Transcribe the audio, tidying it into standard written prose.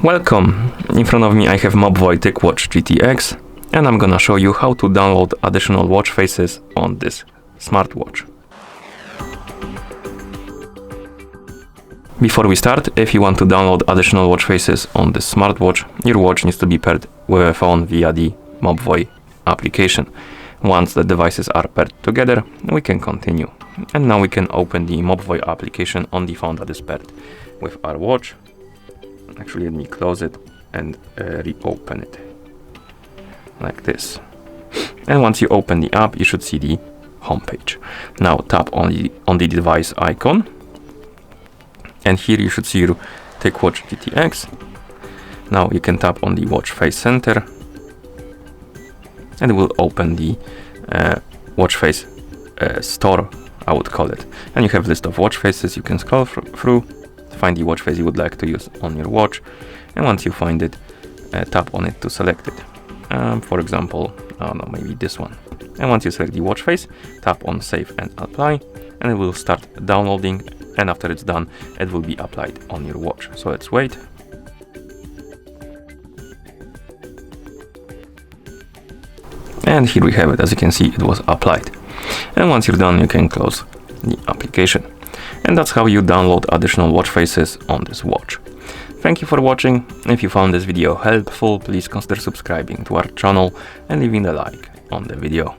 Welcome! In front of me I have Mobvoi TicWatch GTX, and I'm gonna show you how to download additional watch faces on this smartwatch. Before we start, if you want to download additional watch faces on this smartwatch, your watch needs to be paired with a phone via the Mobvoi application. Once the devices are paired together, we can continue. And now we can open the Mobvoi application on the phone that is paired with our watch. Actually, let me close it and reopen it like this. And once you open the app, you should see the home page. Now tap on the device icon, and here you should see your TicWatch GTX. Now you can tap on the watch face center, and it will open the watch face store, I would call it. And you have a list of watch faces. You can scroll through, find the watch face you would like to use on your watch, and once you find it, tap on it to select it. For example, I don't know, maybe this one. And once you select the watch face, tap on save and apply, and it will start downloading, and after it's done, it will be applied on your watch. So let's wait. And here we have it. As you can see, it was applied. And once you're done, you can close the application. And that's how you download additional watch faces on this watch. Thank you for watching. If you found this video helpful, please consider subscribing to our channel and leaving a like on the video.